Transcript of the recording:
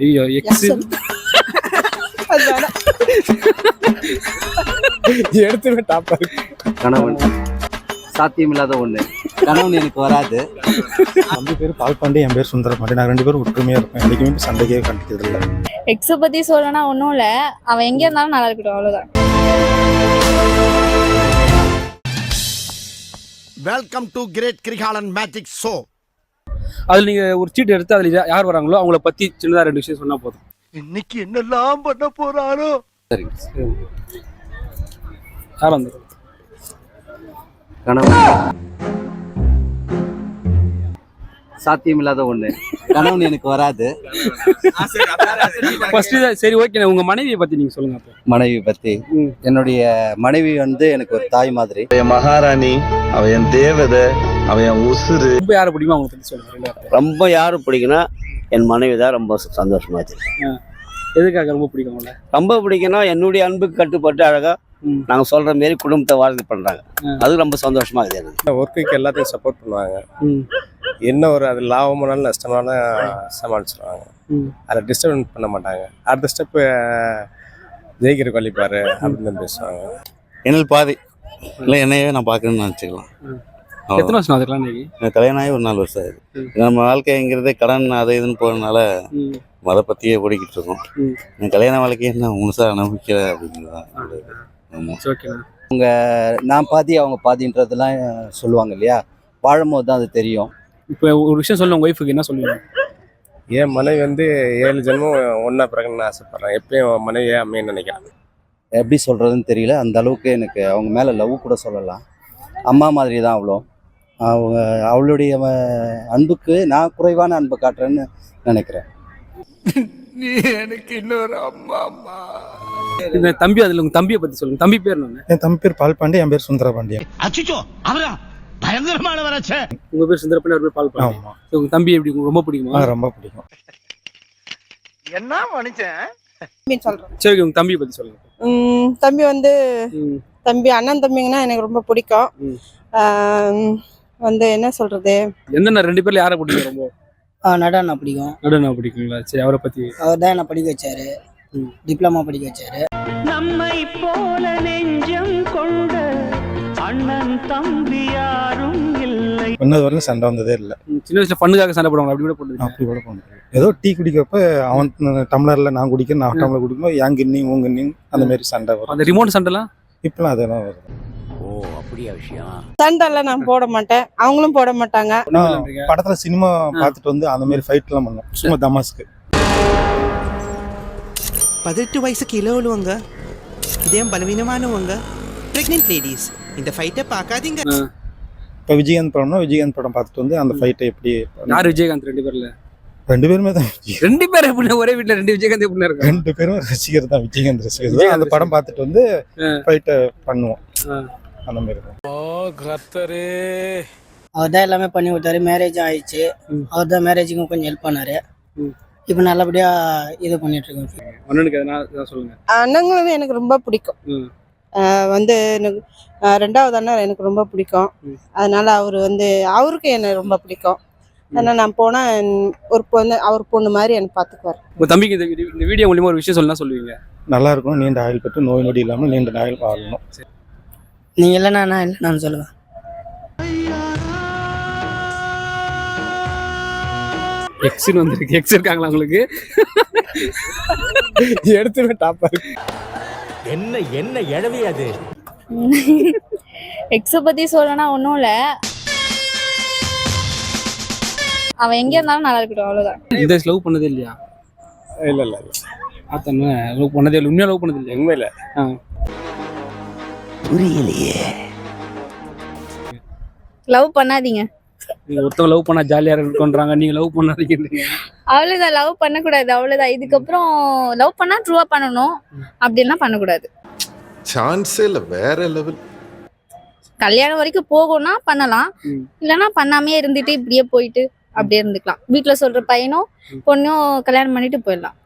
ஐயோ எக்ஸ் எடுத்துமே டாப்பா இருக்கு. கணவன் சாத்தியமில்லாத ஒண்ணு. கணவன் எனக்கு வராது. தம்பி பேர் பால்பாண்டி, என் பேர் சுந்தரபாண்டி. நான் 2 பேரும் ஒற்றுமையா இருப்பேன். என்னைக்குமே சண்டைக்கே கண்டிக்கிறது இல்லை. எக்ஸ பத்தி சொல்லனா ஒன்றும் இல்லை, அவன் எங்கே இருந்தாலும் நல்லா இருக்கட்டும், அவ்வளோதான். Welcome to great Kirikalan magic show. அதில் நீங்கள் ஒரு சீட் எடுத்து அதில் யார் வராங்களோ அவங்கள பற்றி சின்னதாக 2 விஷயம் சொன்னால் போதும். இன்னைக்கு என்னெல்லாம் பண்ண போறாரோ. சரி. யார் வந்து கணவன் சாத்தியமில்லாத ஒண்ணு. கணவன் எனக்கு வராது. ஃபர்ஸ்ட் சரி ஓகே, உங்கள் மனைவியை பற்றி நீங்கள் சொல்லுங்கள். அப்போ மனைவி பத்தி, என்னுடைய மனைவி வந்து எனக்கு ஒரு தாய் மாதிரி. என் மகாராணி, அவ என் தேவதை, அவ என் உசுறு. ரொம்ப யாரை பிடிக்குமோ அவங்களை பற்றி சொல்லுங்கள். ரொம்ப யாரும் பிடிக்குன்னா என் மனைவி தான் ரொம்ப சந்தோஷமா இருக்கு. எதுக்காக ரொம்ப பிடிக்கும் உங்களை? ரொம்ப பிடிக்குன்னா என்னுடைய அன்புக்கு கட்டுப்பட்டு அழகா நாங்க சொல்ற மாரி குடும்பத்தை வாழ்க்கை பண்றாங்க. அது ரொம்ப சந்தோஷமா இருக்குது எனக்கு. ஒர்க்குக்கு எல்லாத்தையும் சப்போர்ட் பண்ணுவாங்க. என்ன ஒரு அது லாபமானாலும் நஷ்டமானாலும் சமாளிச்சிருவாங்க. அதை டிஸ்டர்ப் பண்ண மாட்டாங்க. அடுத்த ஸ்டெப்பு ஜெயிக்கிற கழிப்பாரு அப்படின்னு பேசுவாங்க. என்னல் பாதி இல்லை, என்னையே நான் பார்க்கணும்னு நினச்சிக்கலாம். எத்தனை வருஷம் அதுக்கெல்லாம் இன்னைக்கு கல்யாணம் ஆகி ஒரு 4 வருஷம் ஆகுது. நம்ம வாழ்க்கைங்கிறதே கடன் அது இதுன்னு போகிறதுனால அதை பற்றியே ஓடிக்கிட்டு இருக்கோம். என் கல்யாண வாழ்க்கையை நான் முழுசாக நம்பிக்கை அப்படிங்கிறதான். அவங்க நான் பாதி அவங்க பாதின்றதெல்லாம் சொல்லுவாங்க இல்லையா, வாழும்போது தான் அது தெரியும். இப்போ ஒரு விஷயம் சொல்ல உங்கள் ஒய்ஃபுக்கு என்ன சொல்லுவீங்க? என் மனைவி வந்து 7 ஜென்மம் ஒன்றா பிறகுன்னு ஆசைப்பட்றேன். எப்பயும் மனைவியே அமையன்னு நினைக்கிறேன். எப்படி சொல்கிறதுன்னு தெரியல. அந்த அளவுக்கு எனக்கு அவங்க மேலே லவ் கூட சொல்லலாம். அம்மா மாதிரி தான் அவ்வளோ. அவளுடைய அன்புக்கு நான் குறைவான அன்பை காட்டுறேன்னு நினைக்கிறேன். நீ எனக்கு இன்னொரு அம்மா அம்மா. இந்த தம்பி, அதில் உங்கள் தம்பியை பற்றி சொல்லுங்கள். தம்பி பேர் என்ன? என் தம்பி பேர் பால்பாண்டி, என் பேர் சுந்தரபாண்டி. அச்சோ, அவரா பயங்கரமான வராச்சே. உங்கள் பேர் சுந்தரபாண்டி, அவர் பேர் பால்பாண்டி. ஆமாம். உங்கள் தம்பி எப்படி ரொம்ப பிடிக்குமா? ரொம்ப பிடிக்கும். என்ன மனுஷன் சொல்றேன். சரி, உங்கள் தம்பியை பற்றி சொல்லுங்கள். தம்பி வந்து தம்பி அண்ணன் தம்பிங்கன்னா எனக்கு ரொம்ப பிடிக்கும். வந்து என்ன சொல்றது, என்னென்ன 2 பேர்ல யாரை பிடிக்கும் ரொம்ப? நடனா பிடிக்கும். நடனா பிடிக்குங்களா? சரி, அவரை பற்றி. அவர் தான் என்ன படிக்க வச்சாரு, டிப்ளமா படிக்க வச்சாரு. நம்மை போல நெஞ்சம் கொண்ட அண்ணன் தம்பி யாரும் இல்லை. இன்னொரு வரைக்கும் சண்டை வந்ததே இல்லை. சின்ன வயசுல ஃபண்ணுக்காக சண்டை போடுவாங்க, அப்படி கூட போடுது. அப்படி கூட போனது. ஏதோ டீ குடிக்கிறப்ப அவன் டம்ளர்ல நான் குடிக்கிறேன், நான் டம்ளர் குடிக்கும்போது என் கிண்ணி உன் கிண்ணி அந்த மாதிரி சண்டை வரும். அந்த ரிமோட் சண்டைலாம் இப்பெல்லாம் அதெல்லாம் வருது. ஓ, அப்படியா விஷயம்? சண்டைலாம் நான் போட மாட்டேன், அவங்களும் போட மாட்டாங்க. படத்துல சினிமா பார்த்துட்டு வந்து அந்த மாதிரி ஃபைட் எல்லாம் பண்ணோம், சும்மா தமாஸ்க்கு. 18 வயசுக்கு இள உள்ளவங்க, இதயம் பலவீனமானவங்க, பிரெக்னென்ட் லேடிஸ் இந்த ஃபைட்டை பார்க்காதீங்க. இப்போ விஜயகாந்த் படம்னா விஜயகாந்த் படம் பார்த்துட்டு வந்து அந்த ஃபைட்டை எப்படி. யார் விஜயகாந்த்? 2 பேர்ல 2 பேருமே தான். 2 பேர் எப்படி ஒரே வீட்டுல 2 விஜயகாந்த் எப்படி இருக்கு? 2 பேரும் ரசிகர் தான், விஜயகாந்த் ரசிகர் தான். அந்த படம் பார்த்துட்டு வந்து ஃபைட்டை பண்ணுவோம், அந்த மாதிரி இருக்கும். அவர் தான் எல்லாமே பண்ணி கொடுத்தாரு. மேரேஜ் ஆயிடுச்சு. அவர் தான் மேரேஜுக்கும் கொஞ்சம் ஹெல்ப் பண்ணாரு. இப்போ நல்லபடியா இது பண்ணிட்டு இருக்கோம். அண்ணனுக்கு எதனா சொல்லுங்க. அண்ணங்களும் எனக்கு ரொம்ப பிடிக்கும். வந்து எனக்கு 2வது அண்ணன் எனக்கு ரொம்ப பிடிக்கும். அதனால அவரு வந்து அவருக்கு என்ன ரொம்ப பிடிக்கும். அதனால நான் போனா ஒரு பொண்ணு, அவர் பொண்ணு மாதிரி எனக்கு பார்த்துக்குவார். உங்க தம்பிக்கு இந்த வீடியோ மூலியமா ஒரு விஷயம் சொல்லலாம் சொல்லுவீங்க? நல்லா இருக்கும், நீண்ட ஆயுள் பெற்று நோய் நொடி இல்லாமல் நீண்ட ஆயுள் வாழணும். நீங்க இல்லைன்னா நான் இல்லை நான் சொல்லுவேன். எக்ஸ்னு வந்திருக்கு. எக்ஸ் இருக்காங்களா உங்களுக்கு? எடுத்துமே டாப்பா இருக்கு. என்ன என்ன எழவி அது? எக்ஸ பத்தி சொல்லனா ஒன்றும் இல்லை, அவன் எங்கே இருந்தாலும் நல்லா இருக்கட்டும், அவ்வளோதான். இந்த லவ் பண்ணதே இல்லையா? இல்லை இல்லை பார்த்தா லவ் பண்ணதே இல்லை. உண்மையாக லவ் பண்ணது இல்லையா? உண்மையில புரியலையே. லவ் பண்ணாதீங்க. நீங்க ஒருத்தவங்க லவ் பண்ணா ஜாலியா இருக்குன்றாங்க, நீங்க லவ் பண்ணாதீங்கன்றீங்க. அவ்வளோதான், லவ் பண்ணக்கூடாது, அவ்வளோதான். இதுக்கப்புறம் லவ் பண்ணா ட்ரூவா பண்ணணும், அப்படின்னா பண்ணக்கூடாது. சான்ஸே இல்லை, வேற லெவல். கல்யாணம் வரைக்கும் போகணும்னா பண்ணலாம், இல்லைன்னா பண்ணாமே இருந்துட்டு இப்படியே போயிட்டு அப்படியே இருந்துக்கலாம். வீட்டில் சொல்ற பையனும் பொண்ணும் கல்யாணம் பண்ணிட்டு போயிடலாம்.